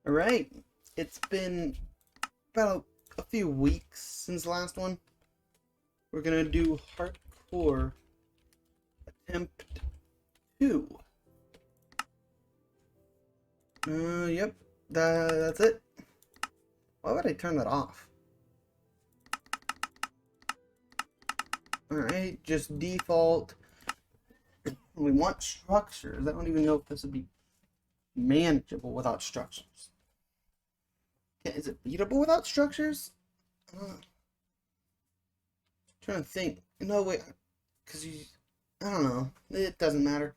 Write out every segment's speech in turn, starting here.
Alright, it's been about a few weeks since the last one. We're gonna do Hardcore Attempt 2. Yep, that's it. Why would I turn that off? Alright, just default. We want structures. I don't even know if this would be manageable without structures. Yeah, is it beatable without structures? Trying to think. No, wait. Because I don't know. It doesn't matter.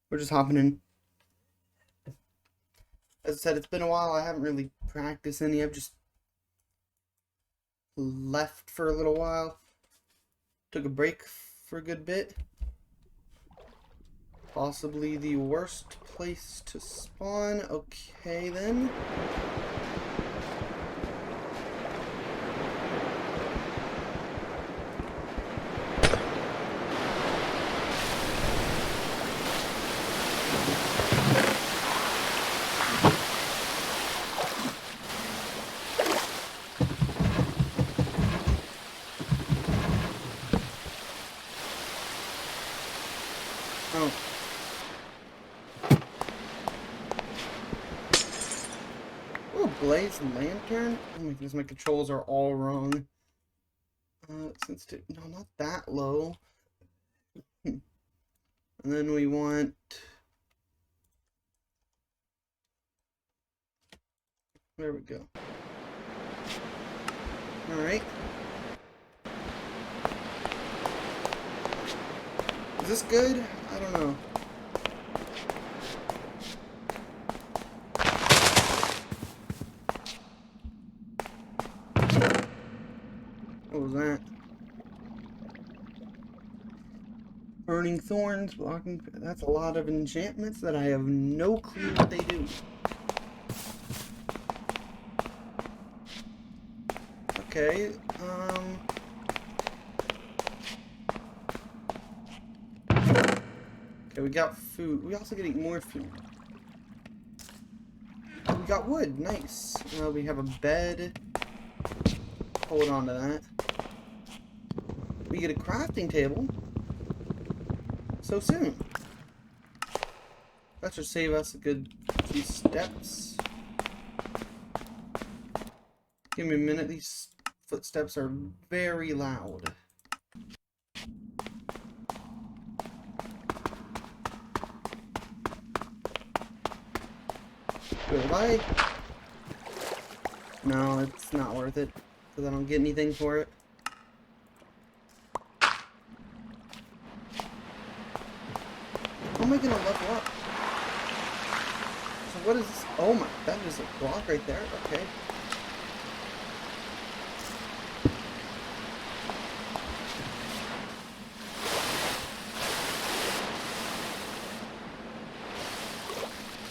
We're just hopping in. As I said, it's been a while. I haven't really practiced any. I've just left for a little while. Took a break for a good bit. Possibly the worst place to spawn. Okay, then. Oh. Oh, blaze lantern? Oh my goodness, my controls are all wrong. No, not that low. And then we want... There we go. Alright. Is this good? I don't know. What was that? Burning thorns, blocking... That's a lot of enchantments that I have no clue what they do. Okay, Okay, we got food. We also get to eat more food. We got wood. Nice. We have a bed. Hold on to that. We get a crafting table. So soon. That should save us a good few steps. Give me a minute. These footsteps are very loud. Goodbye. No, it's not worth it, because I don't get anything for it. How am I gonna level up? So what is this? Oh my, that is a block right there. Okay.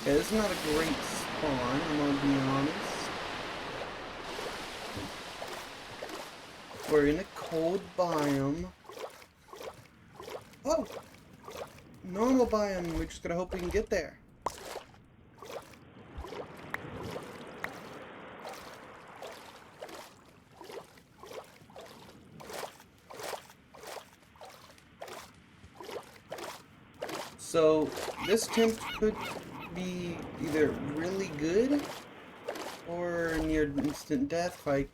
Okay, this is not a great spawn, I'm gonna be honest. We're in a cold biome. Oh! Normal biome, we're just gonna hope we can get there. So, this temp could be either really good or near instant death. If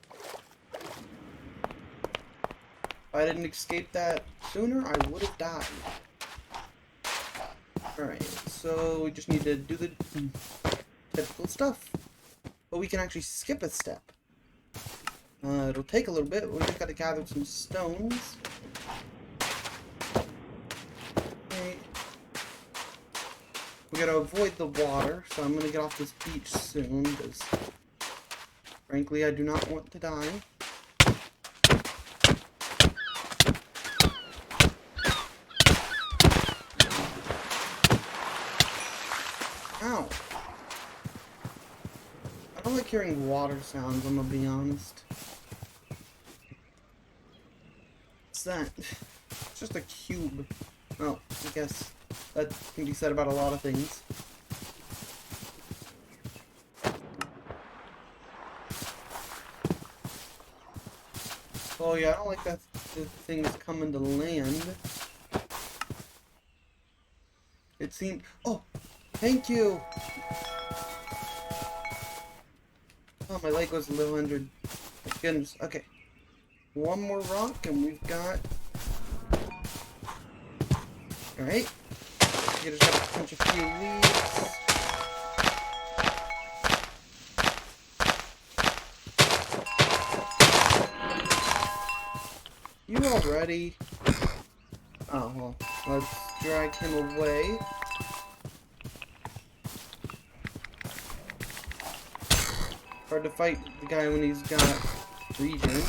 I didn't escape that sooner, I would have died. Alright, so we just need to do the typical stuff. But we can actually skip a step. It'll take a little bit, we just gotta gather some stones. Okay. We gotta avoid the water, so I'm gonna get off this beach soon, because frankly I do not want to die. Ow! I don't like hearing water sounds, I'm gonna be honest. What's that? It's just a cube. Oh, I guess that can be said about a lot of things. Oh yeah, I don't like that the thing's coming to land. It seemed... Oh! Thank you! Oh, my leg was a little injured. My goodness. Okay. One more rock and we've got... Alright. You just have to punch a few leaves. You all ready? Oh, well. Let's drag him away. Hard to fight the guy when he's got regen.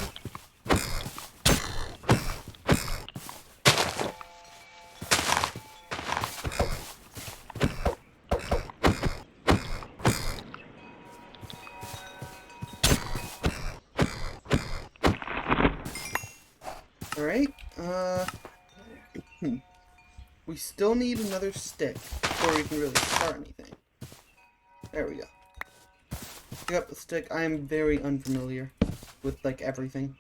Alright, we still need another stick before we can really start anything. There we go. Pick up the stick. I am very unfamiliar with, like, everything.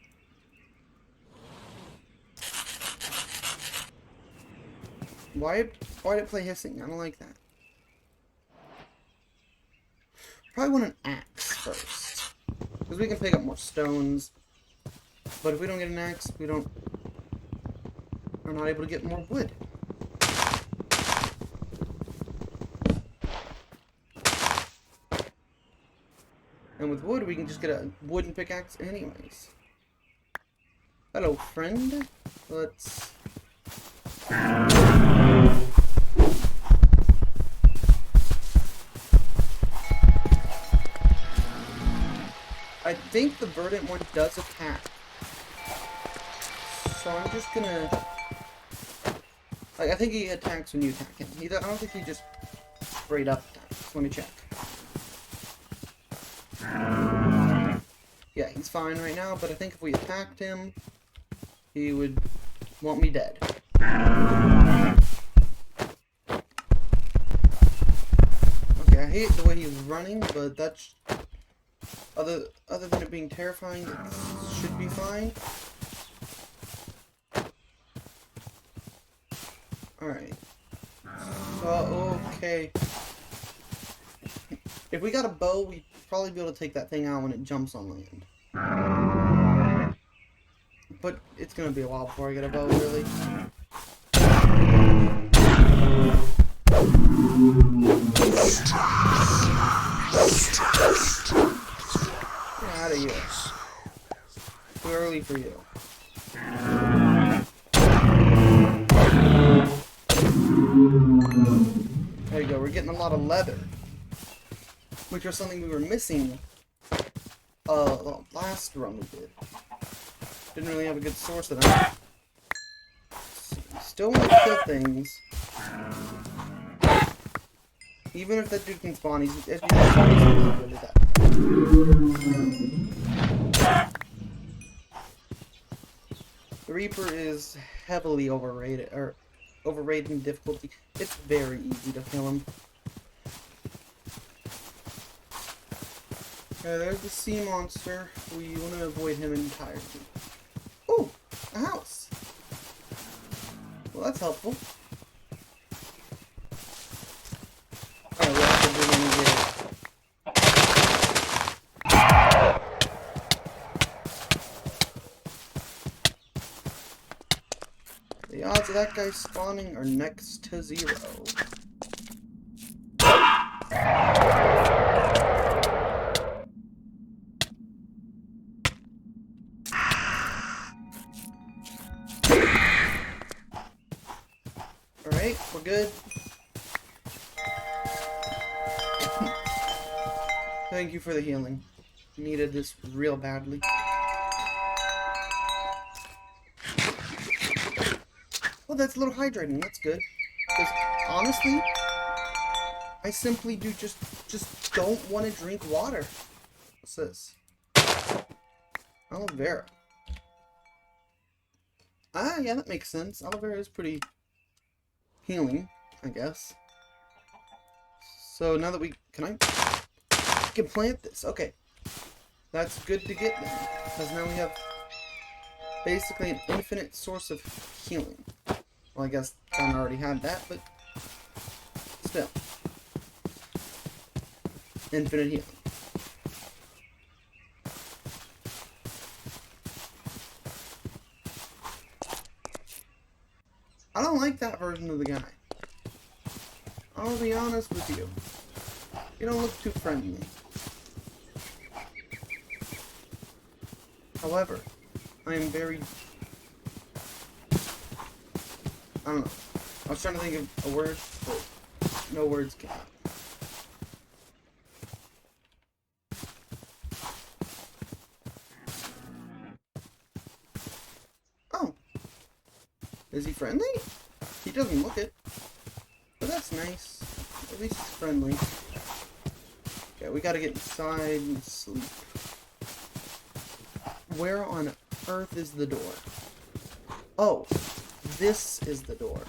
Why did it play hissing? I don't like that. Probably want an axe first. Because we can pick up more stones. But if we don't get an axe, we're not able to get more wood. And with wood, we can just get a wooden pickaxe anyways. Hello, friend. Let's... I think the verdant one does attack. So I'm just gonna... Like, I think he attacks when you attack him. I don't think he just straight up attacks. Let me check. Yeah, he's fine right now, but I think if we attacked him, he would want me dead. Okay, I hate the way he's running, but that's... Other than it being terrifying, it should be fine. Alright. So, okay. If we got a bow, we'd probably be able to take that thing out when it jumps on land. But it's gonna be a while before I get a bow, really. Get out of here. Too early for you. There you go, we're getting a lot of leather. Which was something we were missing last run we did. Didn't really have a good source of that. Still want to kill things. Even if that dude can spawn, he's good at that. The Reaper is heavily overrated, or overrated in difficulty. It's very easy to kill him. Okay, there's the sea monster. We want to avoid him entirely. Oh, a house. Well, that's helpful. Alright, what else are we gonna get? The odds of that guy spawning are next to 0. Alright, we're good. Thank you for the healing. Needed this real badly. Well, that's a little hydrating. That's good. Because honestly, I simply do just don't want to drink water. What's this? Aloe vera. Ah, yeah, that makes sense. Aloe vera is pretty healing, I guess. So now that we can plant this. Okay, that's good to get then, because now we have basically an infinite source of healing. Well, I guess I already had that, but still. Infinite healing. I don't like that version of the guy. I'll be honest with you. You don't look too friendly. However, I am very... I don't know. I was trying to think of a word, but no words came out. Oh. Is he friendly? He doesn't look it. But that's nice. At least he's friendly. Okay, we gotta get inside and sleep. Where on earth is the door? Oh, this is the door.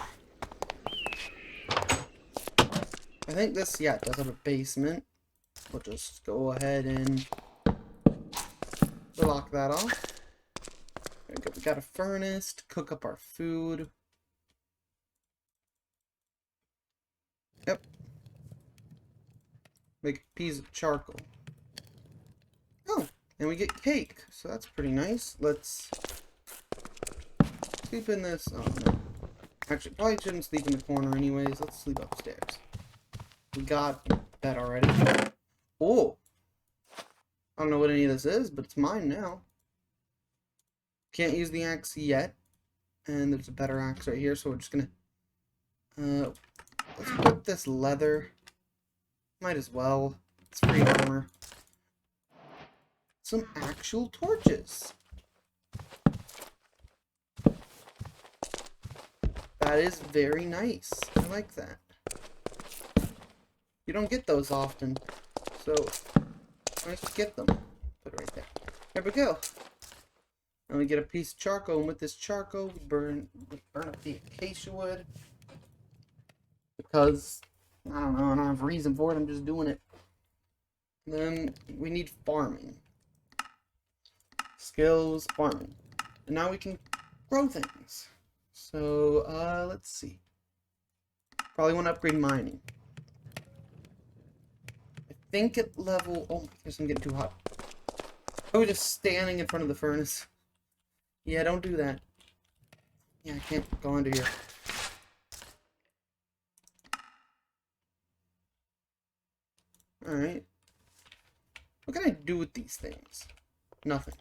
I think this, yeah, does have a basement. We'll just go ahead and lock that off. There we go. We got a furnace to cook up our food. Yep. Make a piece of charcoal. Oh, and we get cake, so that's pretty nice. Let's sleep in this. Oh, no. Actually, probably shouldn't sleep in the corner anyways. Let's sleep upstairs. We got that already. Oh! I don't know what any of this is, but it's mine now. Can't use the axe yet. And there's a better axe right here, so we're just gonna... let's put this leather. Might as well. It's free armor. Some actual torches. That is very nice. I like that. You don't get those often. So, nice to get them. Put it right there. There we go. And we get a piece of charcoal, and with this charcoal, we burn up the acacia wood. Because, I don't know, I don't have a reason for it, I'm just doing it. And then, we need farming. Skills, farming. And now we can grow things. So, let's see. Probably want to upgrade mining. I think at level... Oh, I guess I'm getting too hot. I was just standing in front of the furnace. Yeah, don't do that. Yeah, I can't go under here. Alright. What can I do with these things? Nothing.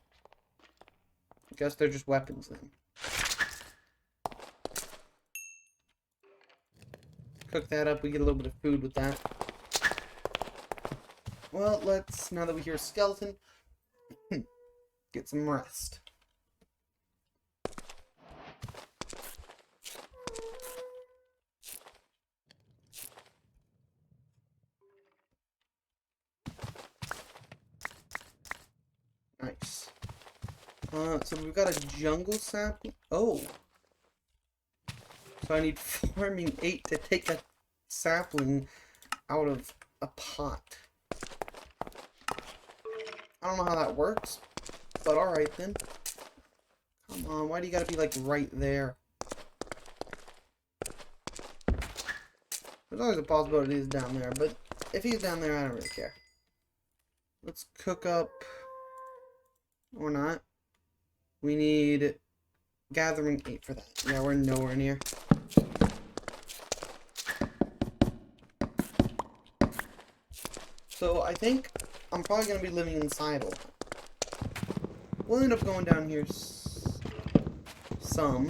I guess they're just weapons then. Cook that up, we get a little bit of food with that. Well, let's, now that we hear a skeleton, get some rest. Nice. So we've got a jungle sapling. Oh. So I need farming 8 to take a sapling out of a pot. I don't know how that works, but alright then. Come on, why do you gotta be like right there? There's always a possibility he's down there, but if he's down there, I don't really care. Let's cook up, or not. We need gathering 8 for that. Yeah, we're nowhere near. So I think I'm probably going to be living inside a lot. We'll end up going down here some.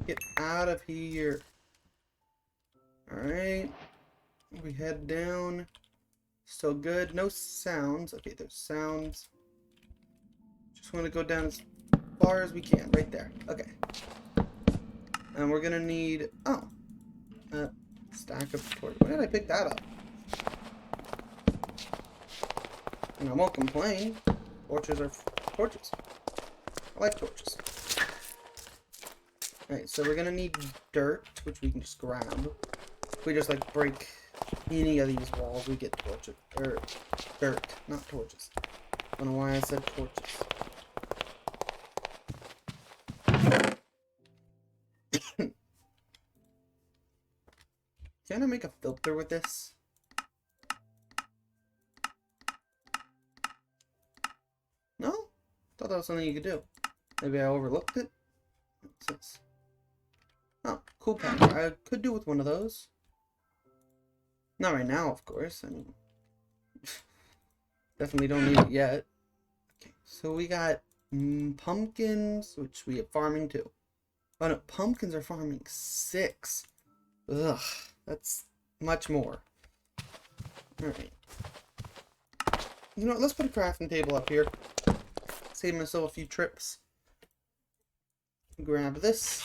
Get out of here. Alright. We head down. Still good. No sounds. Okay, there's sounds. Just want to go down as far as we can. Right there. Okay. And we're gonna need... Oh. Stack of torches. Why did I pick that up? And I won't complain. Torches are torches. I like torches. Alright, so we're gonna need dirt, which we can just grab. If we just like break any of these walls, we get torches. Or dirt, not torches. I don't know why I said torches. Can I make a filter with this? No? Thought that was something you could do. Maybe I overlooked it? What's this? Oh, cool pack. I could do with one of those. Not right now, of course. I mean, definitely don't need it yet. Okay, so we got pumpkins, which we have farming too. Oh no, pumpkins are farming 6. Ugh, that's much more. Alright. You know what, let's put a crafting table up here. Save myself a few trips. Grab this.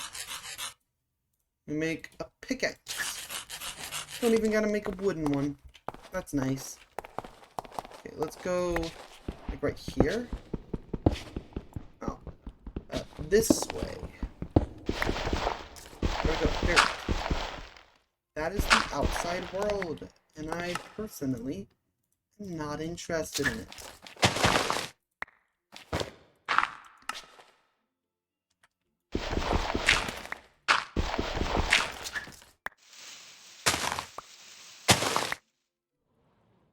We make a pickaxe. Don't even gotta make a wooden one. That's nice. Okay, let's go like right here. Oh, this way. There we go. Here. That is the outside world, and I personally am not interested in it.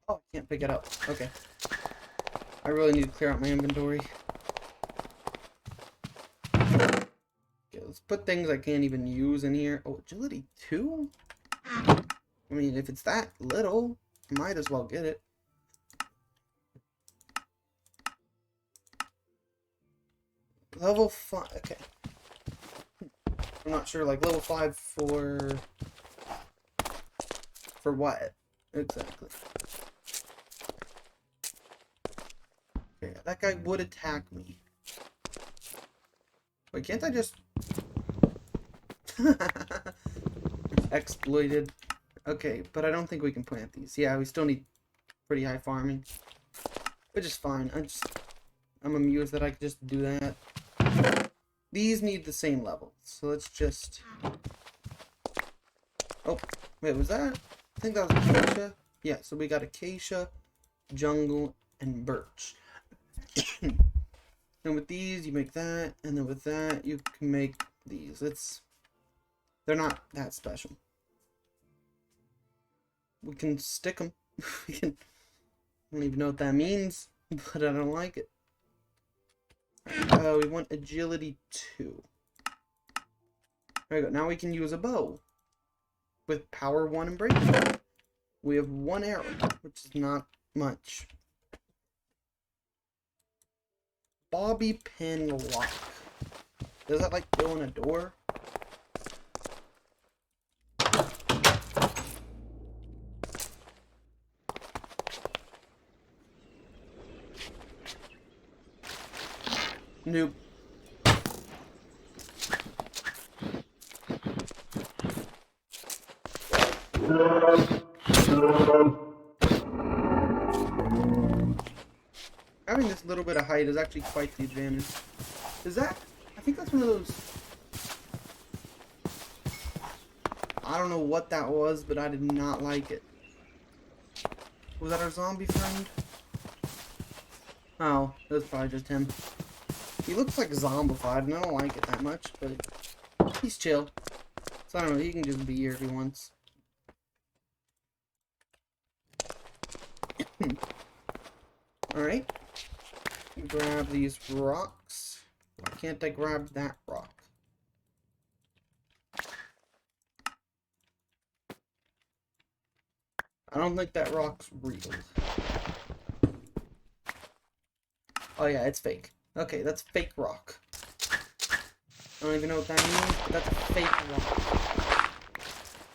Oh, I can't pick it up. Okay. I really need to clear out my inventory. Okay, let's put things I can't even use in here. Oh, agility 2? I mean, if it's that little, might as well get it. Level 5, okay. I'm not sure, like, level 5 for what? Exactly. Okay, that guy would attack me. Wait, can't I just... Exploited. Okay, but I don't think we can plant these. Yeah, we still need pretty high farming. Which is fine. I'm amused that I could just do that. These need the same level. So let's just... Oh, wait, was that? I think that was acacia. Yeah, so we got acacia, jungle, and birch. And with these, you make that. And then with that, you can make these. They're not that special. We can stick them. I don't even know what that means, but I don't like it. We want agility 2. There we go. Now we can use a bow with power 1 and breaking 1. We have 1 arrow, which is not much. Bobby pin lock. Does that like go in a door? Nope. Having this little bit of height is actually quite the advantage. Is that... I think that's one of those... I don't know what that was, but I did not like it. Was that our zombie friend? Oh, it was probably just him. He looks like zombified, and I don't like it that much, but he's chill. So I don't know, he can just be here if he wants. Alright. Grab these rocks. Why can't I grab that rock? I don't think that rock's real. Oh yeah, it's fake. Okay, that's fake rock. I don't even know what that means, but that's a fake rock.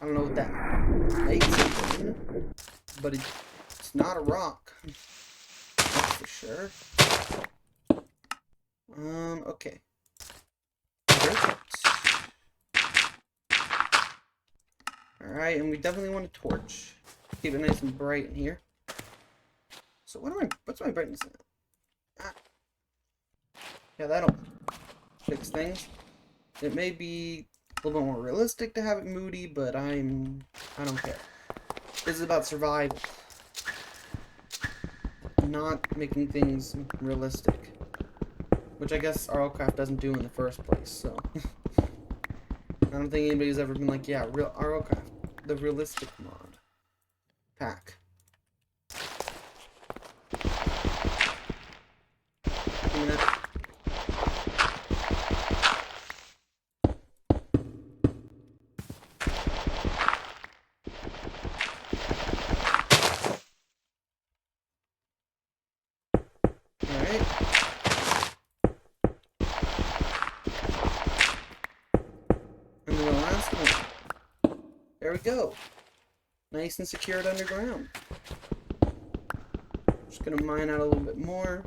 I don't know what that makes it mean, but it's not a rock. That's for sure. Okay. Alright, and we definitely want a torch. Keep it nice and bright in here. So what's my brightness at? Ah. Yeah, that'll fix things. It may be a little bit more realistic to have it moody, but I don't care. This is about survival, not making things realistic. Which I guess RLCraft doesn't do in the first place, so. I don't think anybody's ever been like, yeah, real RLCraft, the realistic mod pack. Give me that. Alright. And then the last one. There we go. Nice and secured underground. Just gonna mine out a little bit more.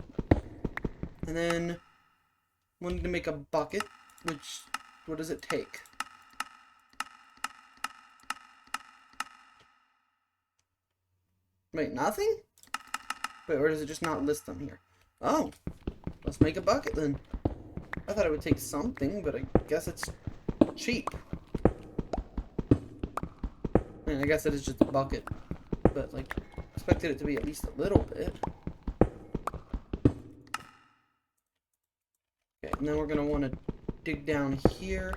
And then wanted to make a bucket, which, what does it take? Wait, nothing? Wait, or does it just not list them here? Oh, let's make a bucket then. I thought it would take something, but I guess it's cheap. I mean, I guess it is just a bucket, but like, expected it to be at least a little bit. Okay, and then we're gonna want to dig down here.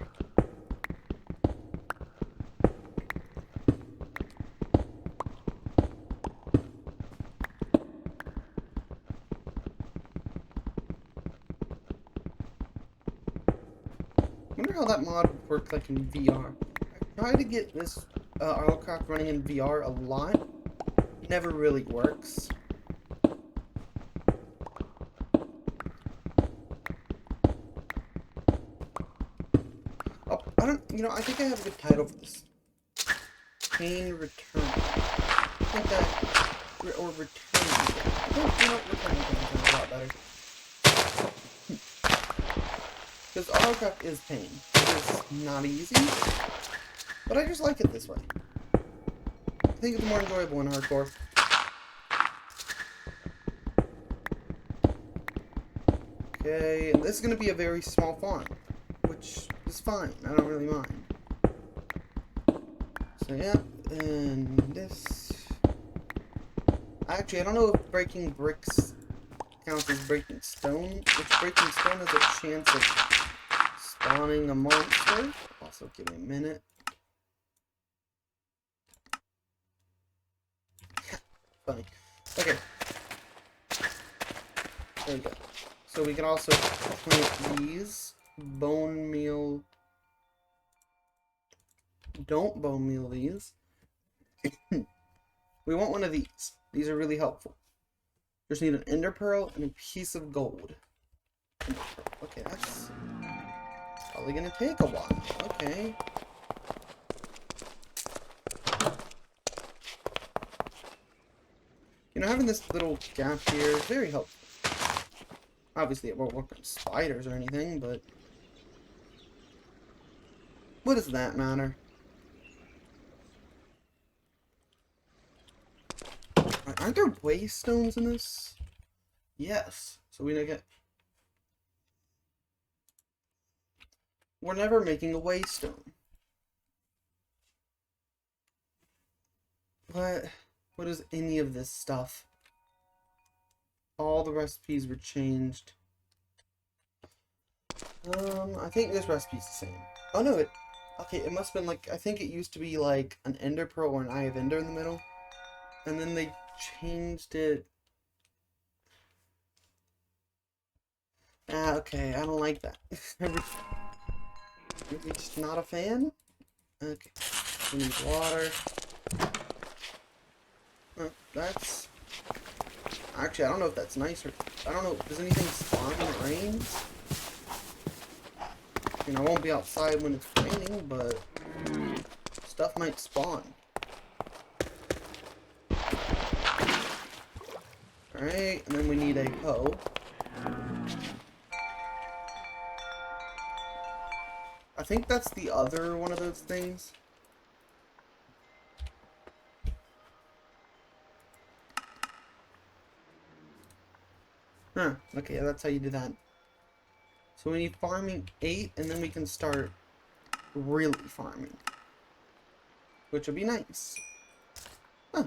I wonder how that mod would work like in VR. I tried to get this RLCraft running in VR a lot. Never really works. Oh, I think I have a good title for this. Pain Return. I think that, or Return. Return sounds a lot better. Because RLCraft is pain. It is not easy, but I just like it this way. I think it's more enjoyable in hardcore. Okay, and this is going to be a very small farm, which is fine. I don't really mind. So yeah, and this... Actually, I don't know if breaking bricks counts as breaking stone, which breaking stone has a chance of spawning a monster. Also, give me a minute. Funny. Okay. There we go. So we can also plant these. Bone meal. Don't bone meal these. We want one of these. These are really helpful. Just need an ender pearl and a piece of gold. Okay, that's probably gonna take a while. Okay. Having this little gap here is very helpful. Obviously, it won't work on spiders or anything, but what does that matter? Aren't there waystones in this? Yes. So we get... We're never making a waystone. What is any of this stuff? All the recipes were changed. I think this recipe's the same. Oh no, okay, it must have been like, I think it used to be like an ender pearl or an eye of ender in the middle. And then they changed it. Ah, okay, I don't like that. You're just not a fan? Okay, we need water. That's... Actually, I don't know if that's nice or... I don't know, does anything spawn when it rains? I won't be outside when it's raining, but stuff might spawn. Alright, and then we need a hoe. I think that's the other one of those things. Huh, okay, that's how you do that. So we need farming 8, and then we can start really farming, which would be nice. Huh.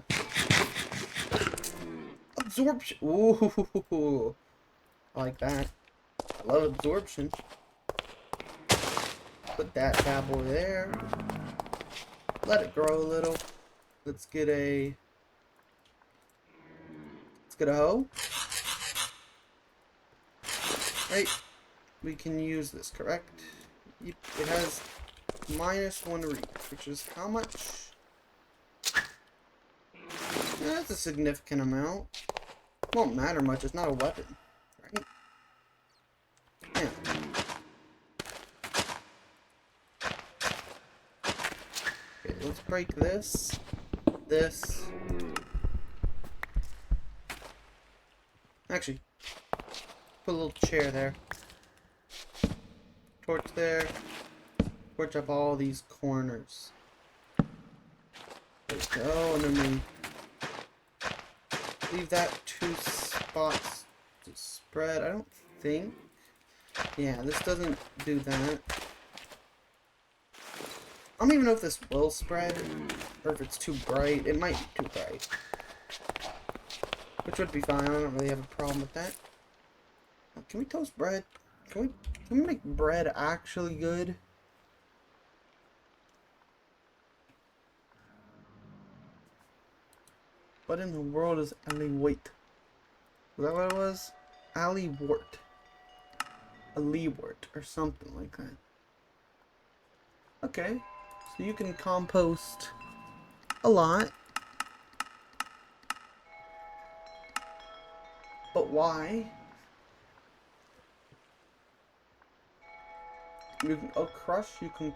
Absorption. Ooh, I like that. I love absorption. Put that bad boy there. Let it grow a little. Let's get a hoe. Right. We can use this, correct? It has -1 reach, which is how much? That's a significant amount. Won't matter much, it's not a weapon, right? Yeah. Okay, let's break this. Actually, put a little chair there. Torch there. Torch up all these corners. There we go, and then we leave that 2 spots to spread. I don't think. Yeah, this doesn't do that. I don't even know if this will spread, or if it's too bright. It might be too bright. Which would be fine, I don't really have a problem with that. Can we toast bread? Can we make bread actually good? What in the world is Alley-wort? Was that what it was? Alley-wort. Alley-wort, or something like that. Okay, so you can compost a lot. But why? You can crush, you can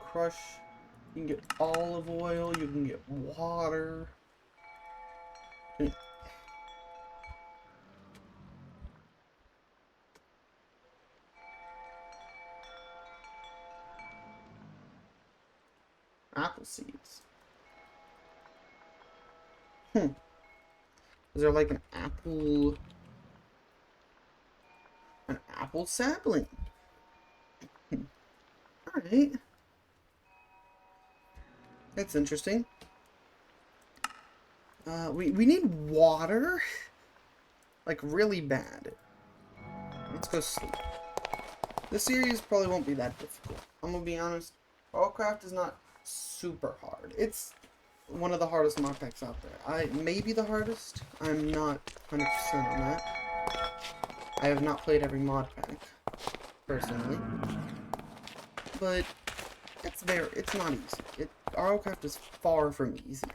get olive oil, you can get water. Apple seeds. Is there like an apple sapling? Alright. That's interesting. We need water. Like, really bad. Let's go sleep. This series probably won't be that difficult. I'm gonna be honest. RLCraft is not super hard. It's one of the hardest mod packs out there. Maybe the hardest. I'm not 100% on that. I have not played every mod pack, personally. But it's not easy. RLCraft is far from easy.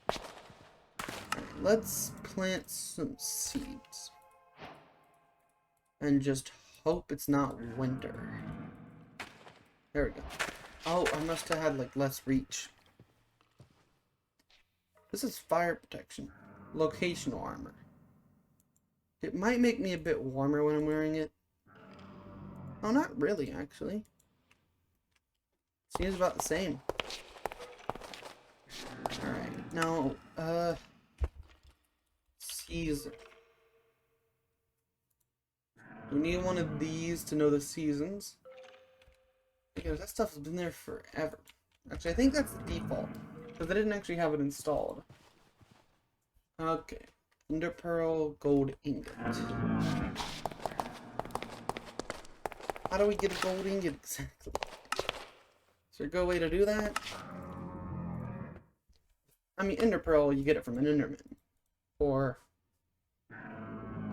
Right, let's plant some seeds. And just hope it's not winter. There we go. Oh, I must have had like less reach. This is fire protection. Locational armor. It might make me a bit warmer when I'm wearing it. Oh, not really, actually. Seems about the same. Alright, now, season. We need one of these to know the seasons. Because that stuff has been there forever. Actually, I think that's the default. Because I didn't actually have it installed. Okay. Ender Pearl, gold ingot. How do we get a gold ingot exactly? Is there a good way to do that? I mean, Ender Pearl, you get it from an Enderman. Or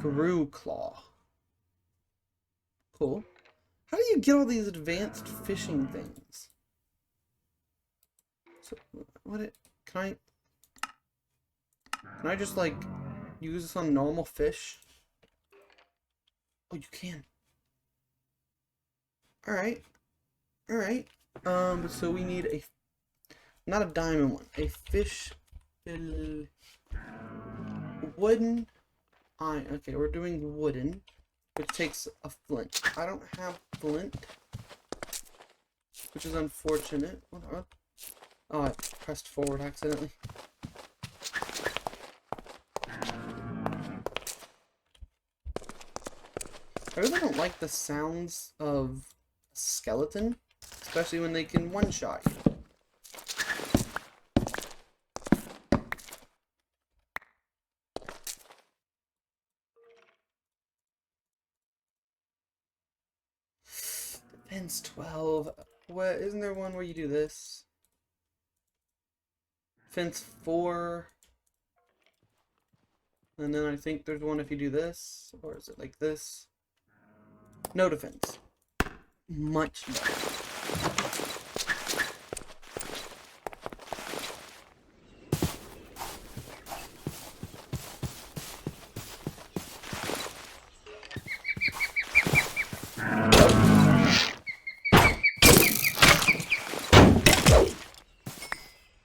Guru Claw. Cool. How do you get all these advanced fishing things? So, can I just like use this on normal fish? Oh, you can. Alright. Alright. So we need not a diamond one, a fish wooden iron. Okay, we're doing wooden, which takes a flint. I don't have flint, which is unfortunate. What? Oh, I pressed forward accidentally. I really don't like the sounds of a skeleton, especially when they can one-shot you. Defense 12. What, isn't there one where you do this? Defense 4. And then I think there's one if you do this. Or is it like this? No defense. Much better.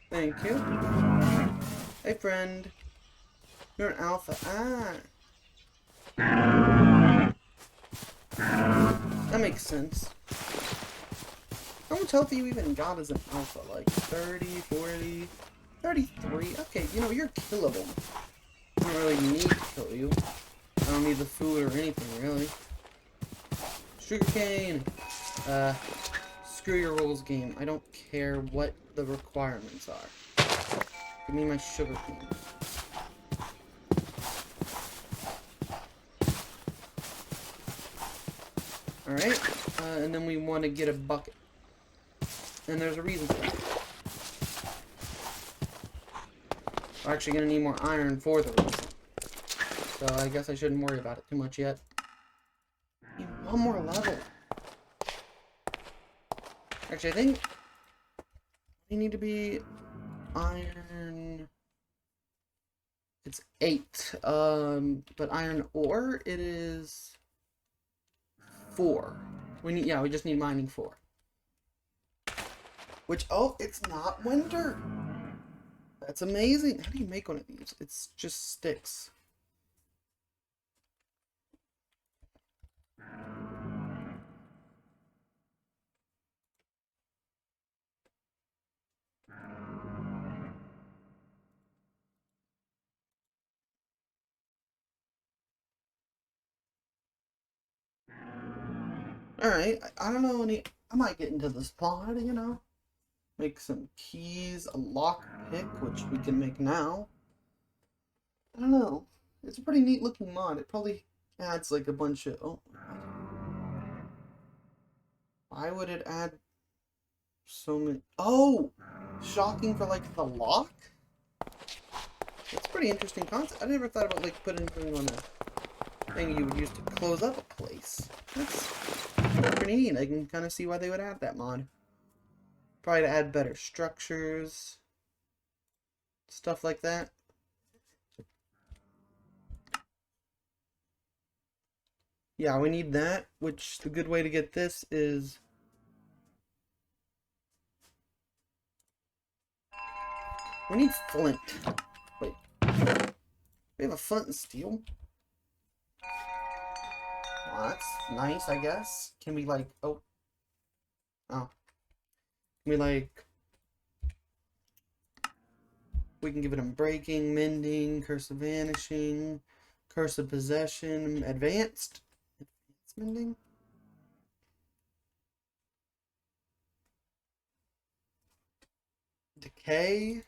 Thank you. Hey, friend. You're an alpha. Ah. That makes sense. How much health you even got as an alpha? Like 30, 40, 33? Okay, you know, you're killable. I don't really need to kill you. I don't need the food or anything, really. Sugarcane! Screw your rules, game. I don't care what the requirements are. Give me my sugarcane. Alright, and then we want to get a bucket. And there's a reason for that. We're actually going to need more iron for the reason. So I guess I shouldn't worry about it too much yet. Need one more level. Actually, I think we need to be iron. It's 8. But iron ore, it is 4. We just need mining 4. Which, oh, it's not winter. That's amazing. How do you make one of these? It's just sticks. Alright, I don't know any. I might get into this pod, you know. Make some keys, a lock pick, which we can make now. I don't know. It's a pretty neat looking mod. It probably adds like a bunch of. Oh. Why would it add so many? Oh! Shocking for like the lock? It's a pretty interesting concept. I never thought about like putting something on a thing you would use to close up a place. That's pretty neat. I can kind of see why they would add that mod. Probably to add better structures. Stuff like that. Yeah, we need that, which the good way to get this is we need flint. Wait. We have a flint and steel? Well, that's nice, I guess. Can we like oh. Can we like we can give it unbreaking, mending, curse of vanishing, curse of possession, advanced mending. Decay.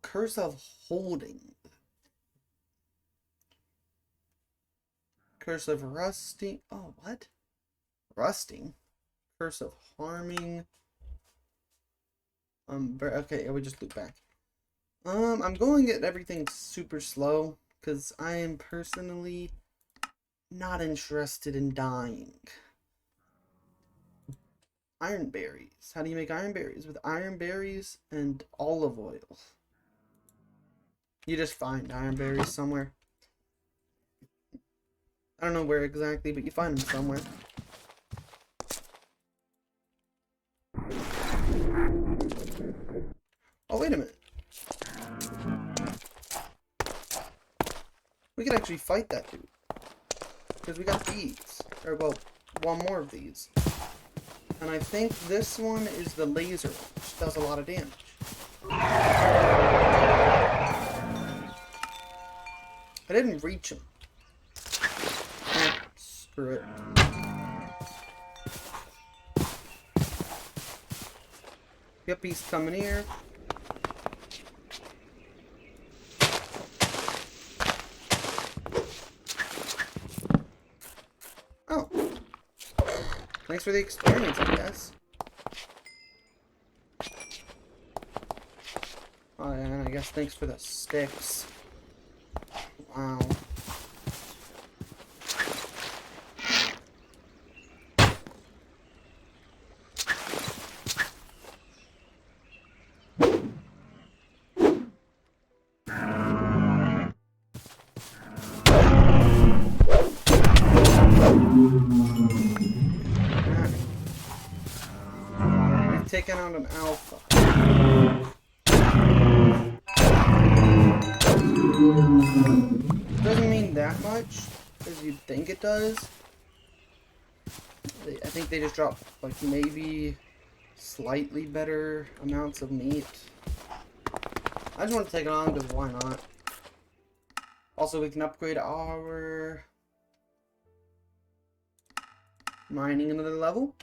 Curse of holding. Curse of rusting. Oh, what? Rusting? Curse of harming. Okay, we just loop back. I'm going to get everything super slow because I am personally not interested in dying. Iron berries. How do you make iron berries? With iron berries and olive oil. You just find iron berries somewhere. I don't know where exactly, but you find them somewhere. Oh, wait a minute. We could actually fight that dude. Because we got these. Or, well, one more of these. And I think this one is the laser one, which does a lot of damage. I didn't reach him. Screw it. Yep, he's coming here. Oh. Thanks for the experience, I guess. Oh, and I guess thanks for the sticks. Wow. We've taken out an alpha. Doesn't mean that much, as you'd think it does. I think they just drop, like, maybe slightly better amounts of meat. I just want to take it on, because why not? Also, we can upgrade our mining another level.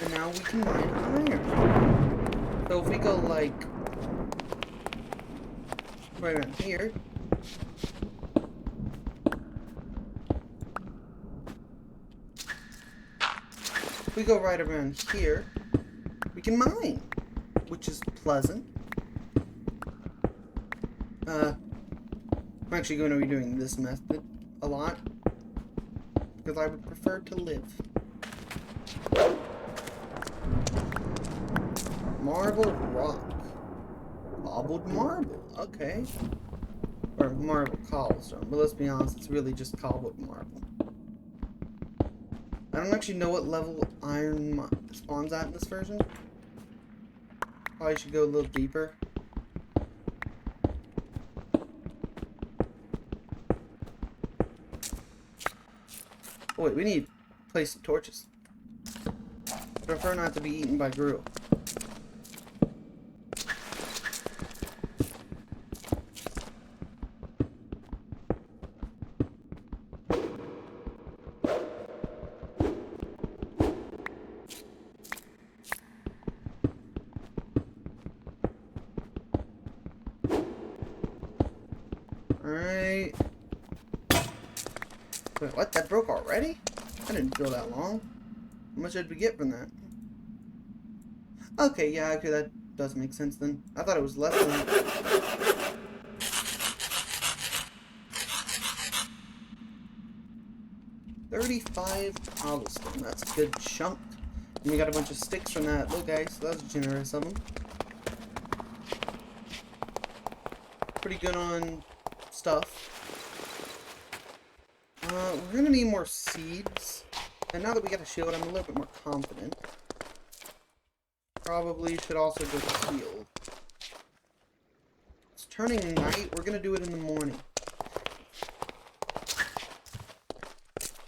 And now we can mine iron. So if we go, like, right around here. If we go right around here, we can mine, which is pleasant. I'm actually going to be doing this method a lot, because I would prefer to live. Marble rock. Cobbled marble, okay. Or marble cobblestone, but let's be honest, it's really just cobbled marble. I don't actually know what level iron spawns at in this version. Probably should go a little deeper. Oh wait, we need to place some torches. Prefer not to be eaten by Gru. Alright. Wait, what? That broke already? I didn't go that long. How much did we get from that? Okay, yeah, okay, that does make sense then. I thought it was less than that. $35 cobblestone. That's a good chunk. And we got a bunch of sticks from that little guy, so that was generous of them. Pretty good on stuff. We're gonna need more seeds. And now that we got a shield, I'm a little bit more confident. Probably should also go heal. It's turning night. We're gonna do it in the morning.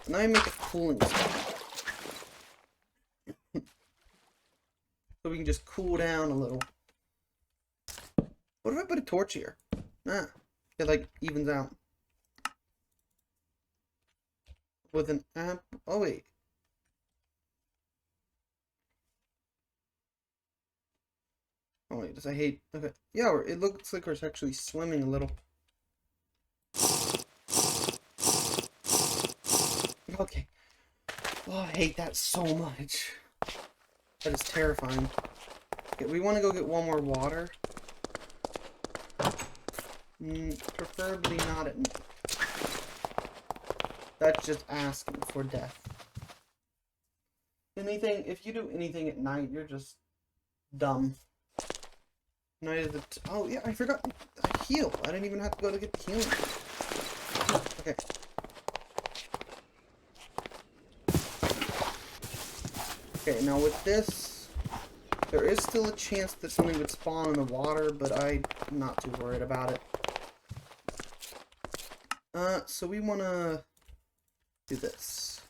And then I make a cooling spot. So we can just cool down a little. What if I put a torch here? Nah. It like evens out. With an amp. Oh wait. Oh wait, does I hate? Okay. Yeah, it looks like we're actually swimming a little. Okay. Oh, I hate that so much. That is terrifying. Okay, we want to go get one more water. Preferably not at night. That's just asking for death. If you do anything at night, you're just dumb. Night of the oh yeah, I forgot. I heal. I didn't even have to go to get the healing. Okay. Okay, now with this, there is still a chance that something would spawn in the water, but I'm not too worried about it. So we wanna do this.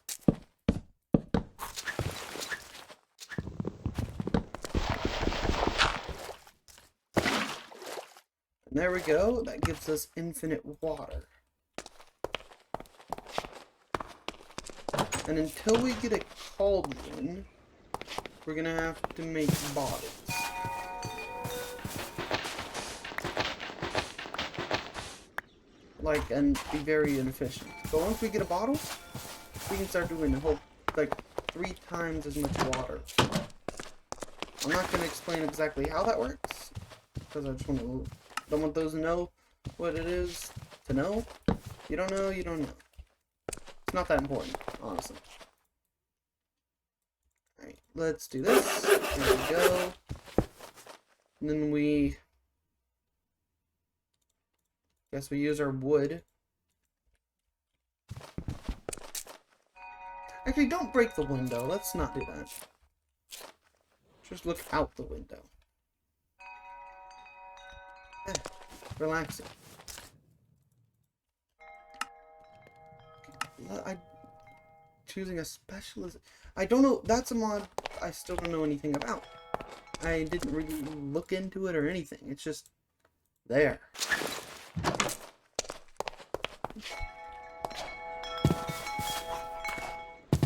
And there we go. That gives us infinite water. And until we get a cauldron, we're gonna have to make bottles. Like, and be very inefficient. But once we get a bottle, we can start doing the whole, like, 3 times as much water. I'm not gonna explain exactly how that works, because I just don't want those to know what it is to know. You don't know, you don't know. It's not that important, honestly. Alright, let's do this. Here we go. And then we... guess we use our wood. Actually, don't break the window. Let's not do that. Just look out the window. Relaxing. Choosing a specialist. I don't know. That's a mod I still don't know anything about. I didn't really look into it or anything. It's just there.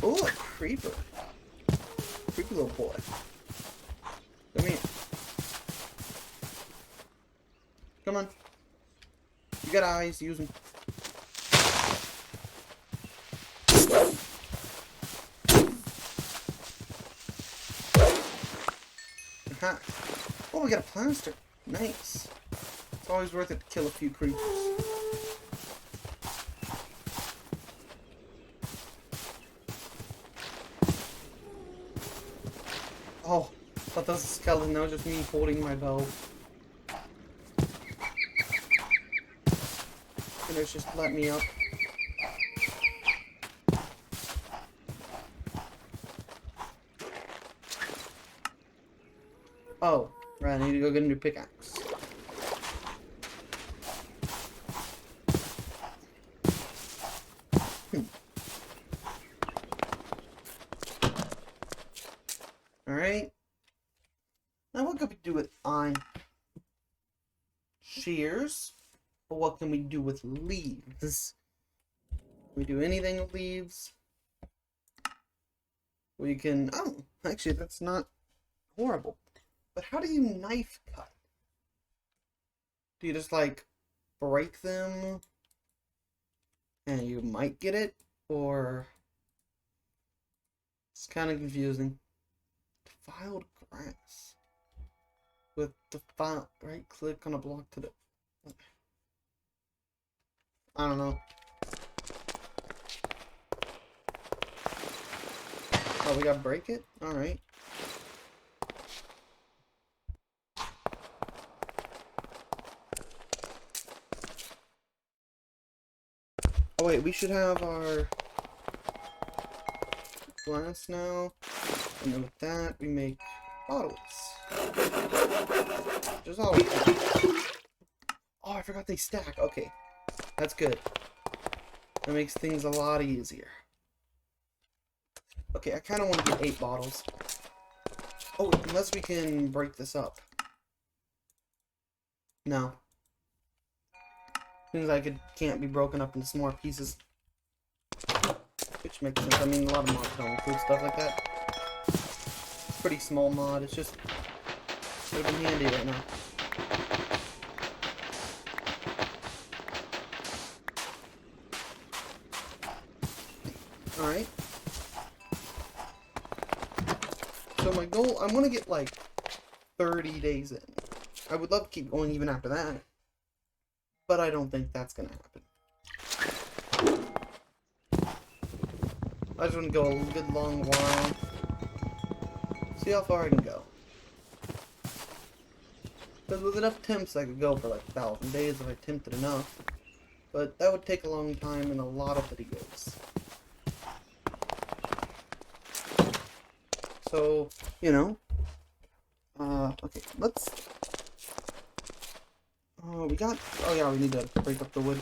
Oh, a creeper. Creepy little boy. Come here. Come on. You got eyes, use them. Aha. Oh, we got a plaster. Nice. It's always worth it to kill a few creepers. Oh, I thought that was a skeleton. That was just me holding my bow. And it's just let me up. Oh, right, I need to go get a new pickaxe. Alright. Now what can we do with iron? Shears. But what can we do with leaves? Can we do anything with leaves? We can... oh, actually that's not horrible. But how do you knife cut? Do you just, like, break them? And you might get it? Or... it's kind of confusing. Defiled grass. With defiled... right click on a block to the... I don't know. Oh, we gotta break it? Alright. Oh wait, we should have our glass now. And then with that, we make bottles. Just always. Oh, I forgot they stack. Okay. That's good. That makes things a lot easier. Okay, I kind of want to get 8 bottles. Oh, unless we can break this up. No. Seems like it can't be broken up into smaller pieces. Which makes sense. I mean, a lot of mods don't include stuff like that. Pretty small mod. It's just... would have been handy right now. Alright. So my goal, I want to get like 30 days in. I would love to keep going even after that. But I don't think that's going to happen. I just want to go a good long while. See how far I can go. Because with enough temps I could go for like 1,000 days if I tempted enough. But that would take a long time and a lot of videos. So, you know. Okay, let's... we got... oh yeah, we need to break up the wood.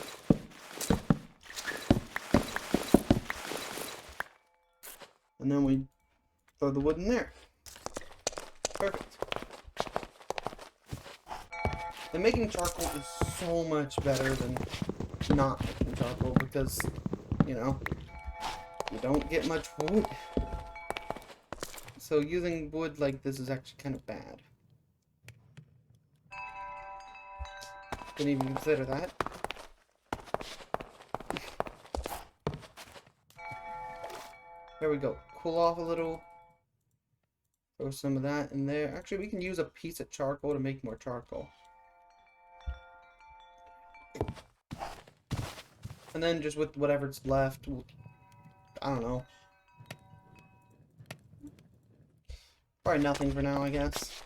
And then we throw the wood in there. Perfect. And making charcoal is so much better than not making charcoal because, you know, You don't get much wood. So using wood like this is actually kind of bad. Didn't even consider that. There we go. Cool off a little. Throw some of that in there. Actually, we can use a piece of charcoal to make more charcoal. And then just with whatever's left, I don't know. Probably nothing for now, I guess.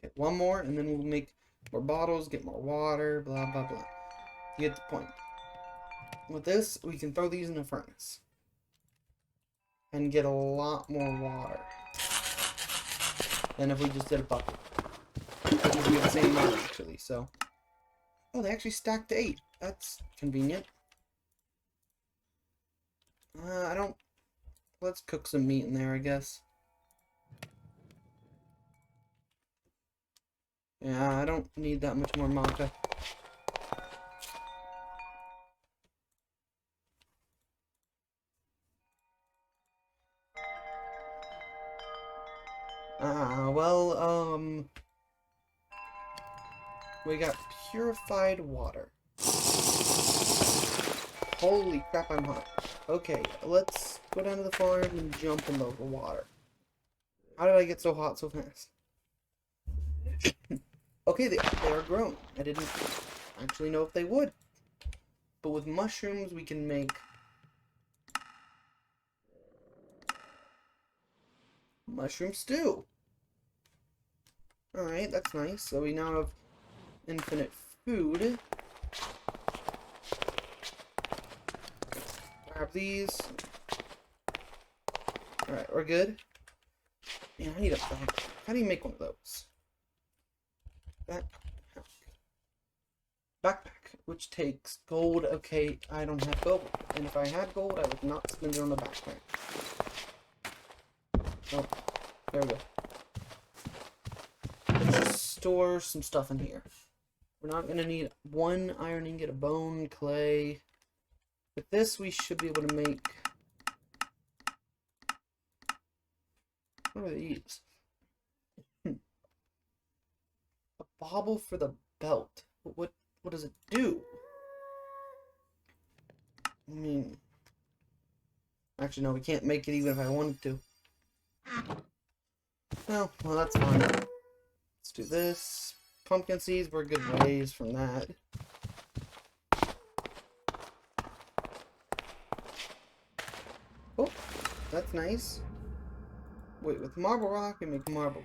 Get one more, and then we'll make more bottles, get more water, blah, blah, blah. You get the point. With this, we can throw these in the furnace. And get a lot more water than if we just did a bucket. Which would be the same amount, actually, so. Oh, they actually stacked to 8. That's convenient. I don't... Let's cook some meat in there, I guess. Yeah, I don't need that much more maca. We got purified water. Holy crap, I'm hot. Okay, let's go down to the farm and jump in the water. How did I get so hot so fast? Okay, they are grown. I didn't actually know if they would. But with mushrooms, we can make mushroom stew. Alright, that's nice. So we now have infinite food. Grab these. Alright, we're good. Man, I need a backpack. How do you make one of those? Backpack, which takes gold. Okay, I don't have gold. And if I had gold, I would not spend it on the backpack. Oh, there we go. Let's just store some stuff in here. We're not going to need 1 iron ingot, a bone, clay. With this, we should be able to make... What are these? A bauble for the belt. What does it do? I mean... Actually, no, we can't make it even if I wanted to. Well, that's fine. Let's do this. Pumpkin seeds were good ways from that. Oh, that's nice. Wait, with marble rock, we make marble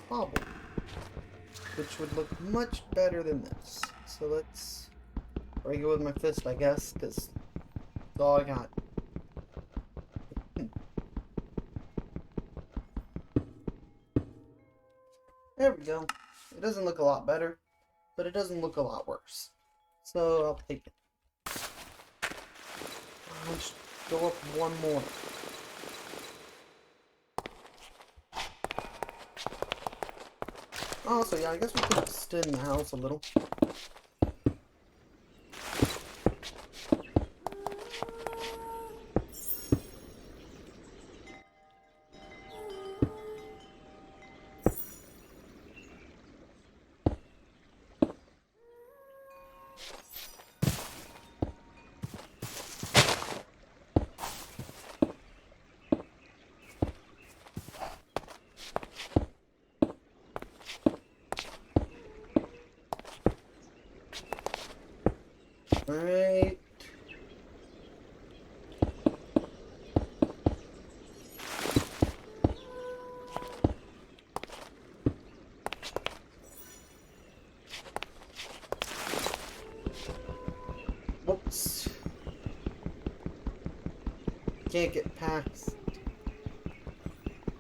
bauble, which would look much better than this. So let's break it with my fist, I guess, because that's all I got. There we go. It doesn't look a lot better, but it doesn't look a lot worse. So I'll take it. I'll just go up one more. Oh, so yeah, I guess we could extend the house a little. Alright. Whoops. Can't get past.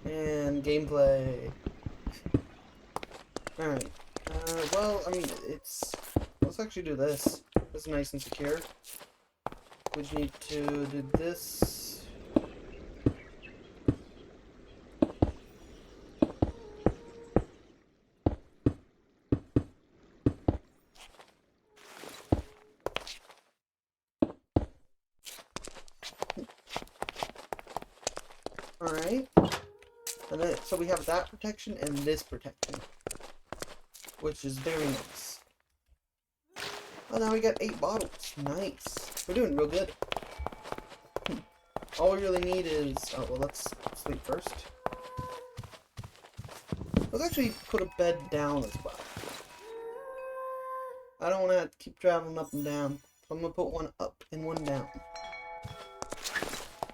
And gameplay. Alright. Well, I mean, let's actually do this. It's nice and secure. We just need to do this. Alright. And then, so we have that protection and this protection, which is very nice. Oh, now we got 8 bottles. Nice. We're doing real good. All we really need is... Oh, well, let's sleep first. Let's actually put a bed down as well. I don't want to have to keep traveling up and down. So I'm going to put one up and one down.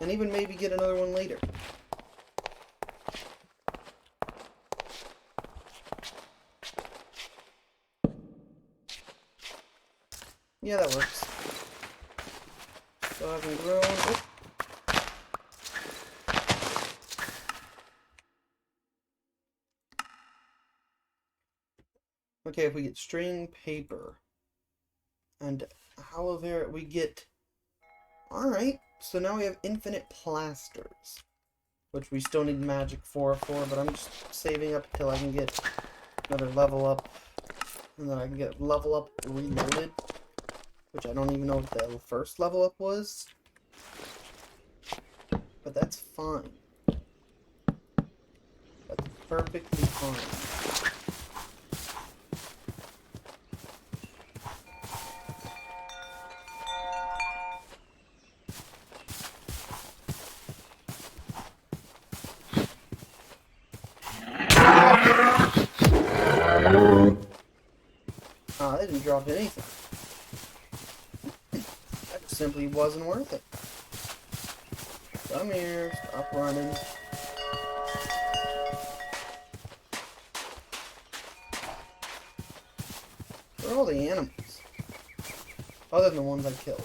And even maybe get another one later. Yeah, that works. So I haven't grown. Oh. Okay, if we get string, paper, and aloe vera, we get... Alright, so now we have infinite plasters, which we still need magic for, but I'm just saving up until I can get another level up, and then I can get level up reloaded, which I don't even know what the first level up was, but that's fine. That's perfectly fine. Oh, they didn't drop anything. That just simply wasn't worth it. Come here, stop running. Where are all the animals? Other than the ones I killed.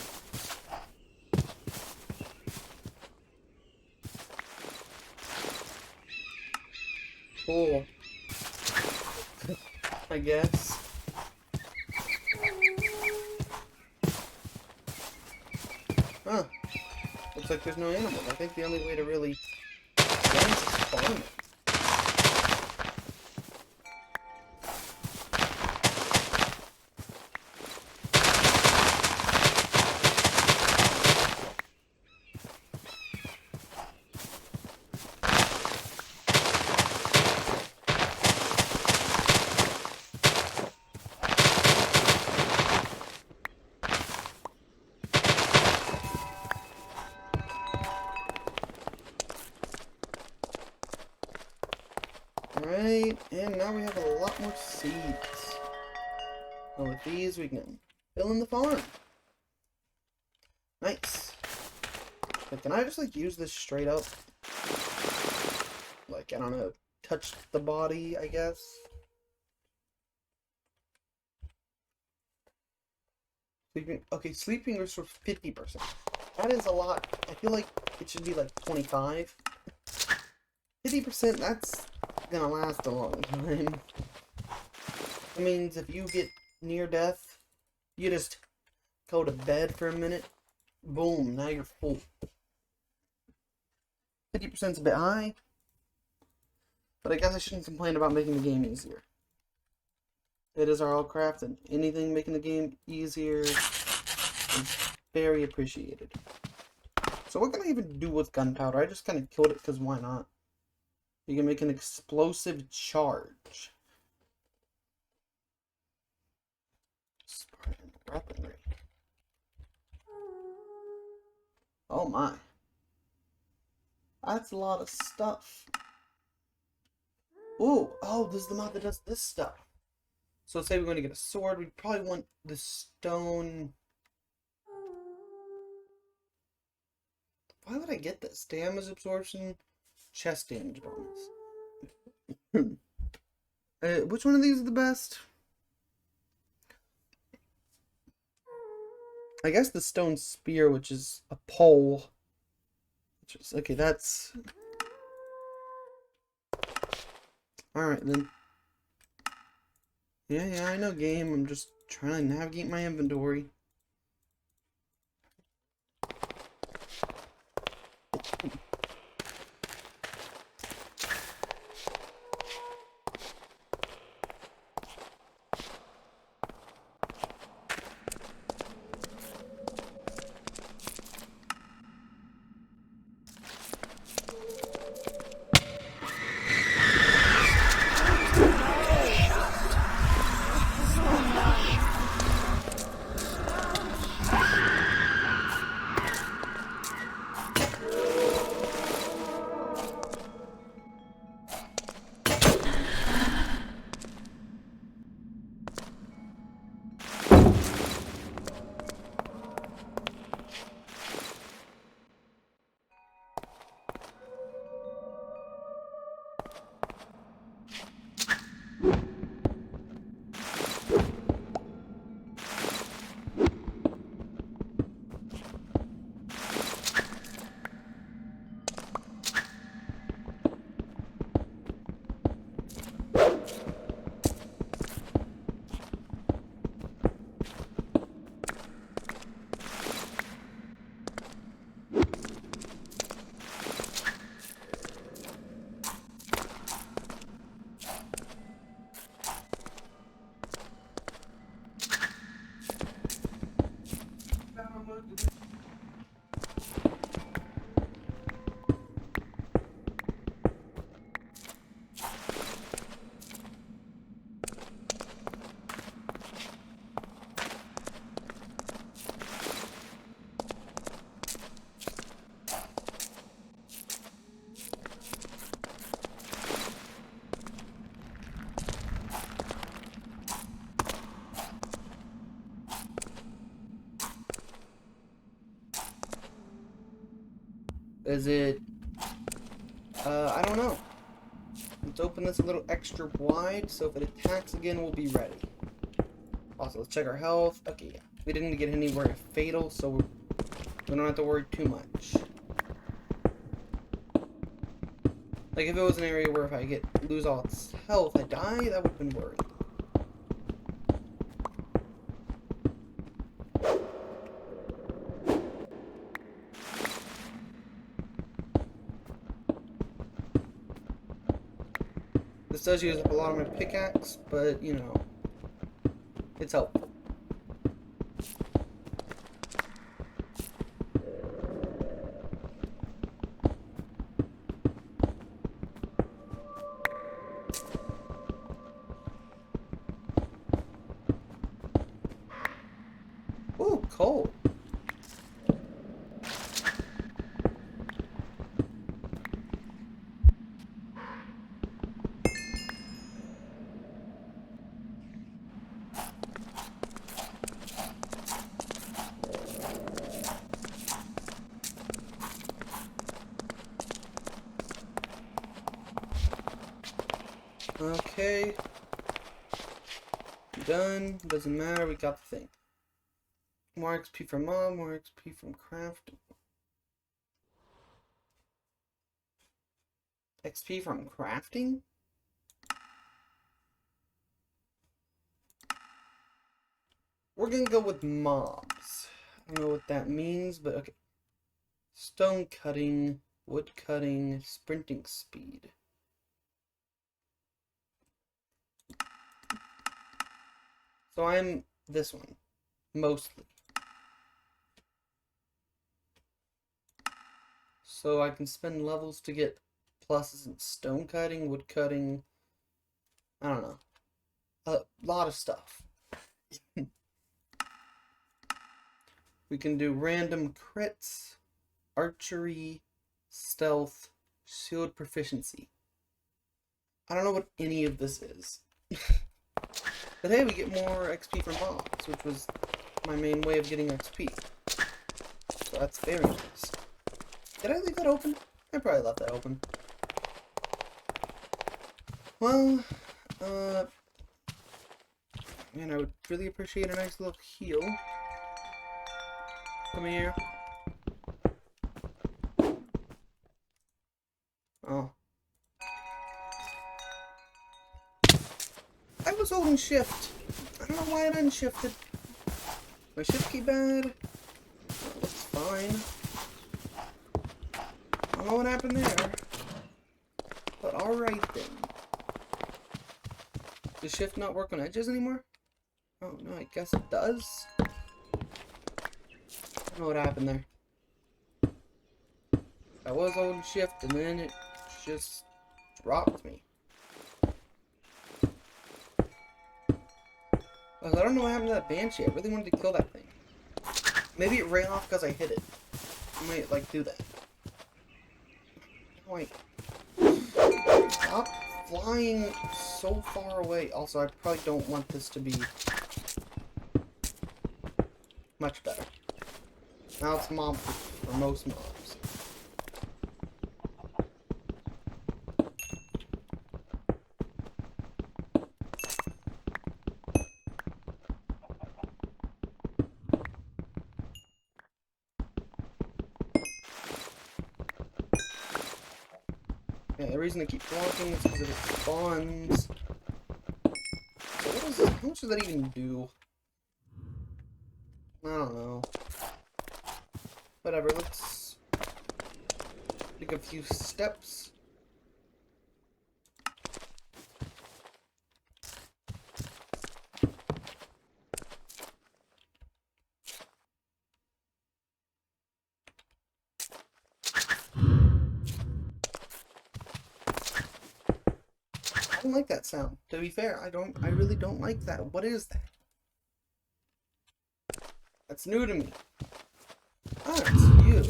Cool. I guess. Huh. Looks like there's no animals. I think the only way to really dance is farming. Alright, and now we have a lot more seeds. And with these, we can fill in the farm. Nice. But can I just, like, use this straight up? Like, I don't know, touch the body, I guess? Sleeping, okay, sleeping restores 50%. That is a lot. I feel like it should be, like, 25. 50%, that's gonna last a long time. That means if you get near death, you just go to bed for a minute, boom, now you're full. 50% is a bit high, but I guess I shouldn't complain about making the game easier. It is RLCraft, and anything making the game easier is very appreciated. So what can I even do with gunpowder? I just kind of killed it because why not? You can make an explosive charge. Spartan weaponry. Oh my. That's a lot of stuff. Ooh, oh, this is the mod that does this stuff. So say we want to get a sword, we probably want the stone. Why would I get this? Damage absorption, chest damage bonus. Which one of these is the best? I guess the stone spear, which is a pole. Which is, okay, that's... Alright, then. Yeah, I know game. I'm just trying to navigate my inventory. Is it... I don't know. Let's open this a little extra wide, so if it attacks again, we'll be ready. Also, let's check our health. Okay, yeah. We didn't get anywhere fatal, so we don't have to worry too much. Like, if it was an area where if I lose all its health, I die, that would have been worrying. This does use up a lot of my pickaxe, but, you know, it's helpful. Ooh, coal. Okay. Done. Doesn't matter, we got the thing. More XP from mob, more XP from craft. XP from crafting? We're gonna go with mobs. I don't know what that means, but okay. Stone cutting, wood cutting, sprinting speed. So I'm this one, mostly. So I can spend levels to get pluses in stone cutting, wood cutting, I don't know. A lot of stuff. We can do random crits, archery, stealth, shield proficiency. I don't know what any of this is. But hey, we get more XP from mobs, which was my main way of getting XP. So that's very nice. Did I leave that open? I probably left that open. Well, man, I would really appreciate a nice little heal. Come here. Oh. I was holding shift. I don't know why it unshifted. My shift key bad? That looks fine. I don't know what happened there. But alright then. Does shift not work on edges anymore? Oh no, I guess it does. I don't know what happened there. I was holding shift and then it just dropped me. I don't know what happened to that banshee. I really wanted to kill that thing. Maybe it ran off because I hit it. I might, like, do that. Wait. Stop flying so far away. Also, I probably don't want this to be much better. Now it's mob for most mobs. Yeah, the reason I keep blocking is because it spawns. So what is, how much does that even do? I don't know. Whatever, let's take a few steps. don't like that sound. To be fair, I really don't like that. What is that? That's new to me. Ah, it's you.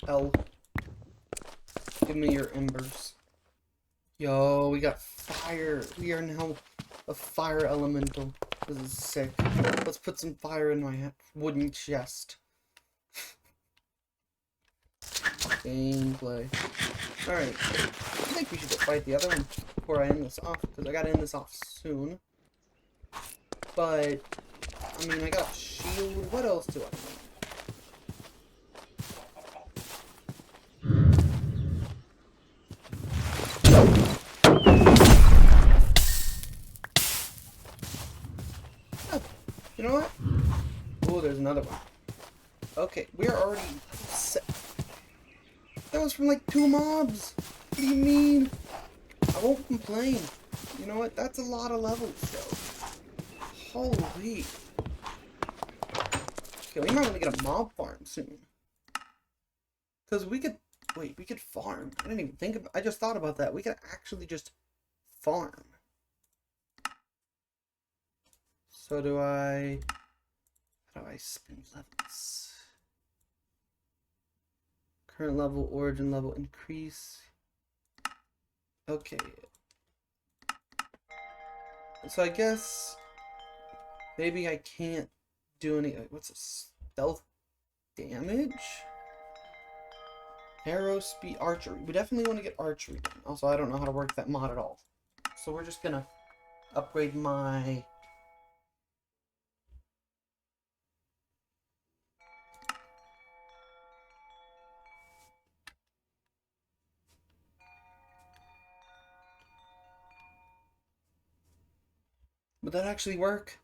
Hell. Give me your embers. Yo, we got fire. We are now a fire elemental. This is sick. Let's put some fire in my wooden chest. Gameplay. Alright. I think we should go fight the other one before I end this off, because I gotta end this off soon. But, I mean, I got a shield. What else do I need? You know what? Oh, there's another one. Okay, we're already set. That was from like 2 mobs. What do you mean? I won't complain. You know what? That's a lot of levels, though. Holy. Okay, we might want to get a mob farm soon. Because we could... Wait, we could farm. I didn't even think about... I just thought about that. We could actually just farm. So do I... How do I spin levels? Current level, origin level, increase. Okay. So I guess... Maybe I can't do any... What's this? Stealth damage? Arrow speed, archery. We definitely want to get archery done. Also, I don't know how to work that mod at all. So we're just gonna upgrade my... Would that actually work?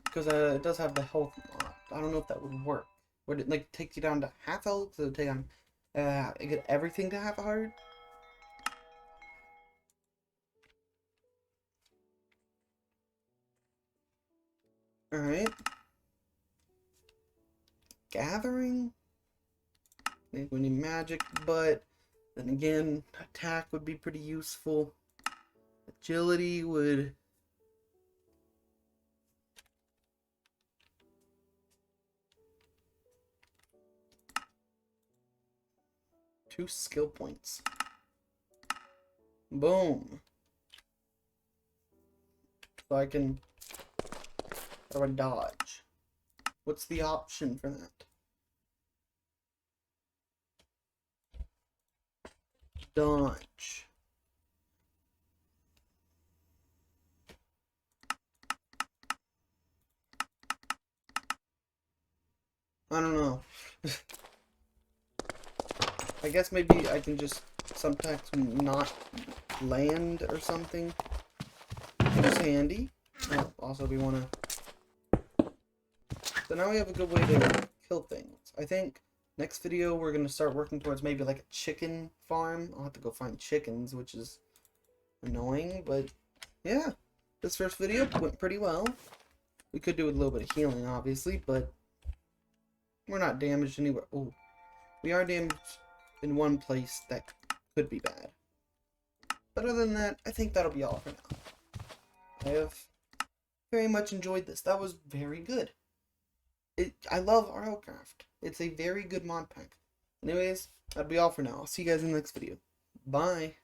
Because it does have the health mod. I don't know if that would work. Would it like take you down to half health? So take on get everything to half a heart? Alright. Gathering? I think we need magic, but then again, attack would be pretty useful. Agility would... Two skill points. Boom. So I can... How do I dodge? What's the option for that? Dodge. I don't know. I guess maybe I can just sometimes not land or something. It's handy. Oh, also, we want to... So now we have a good way to kill things. I think next video we're going to start working towards maybe like a chicken farm. I'll have to go find chickens, which is annoying, but yeah. This first video went pretty well. We could do with a little bit of healing, obviously, but we're not damaged anywhere. Oh, we are damaged in one place that could be bad. But other than that, I think that'll be all for now. I have very much enjoyed this. That was very good. I love RLCraft. It's a very good mod pack. Anyways, that'll be all for now. I'll see you guys in the next video. Bye.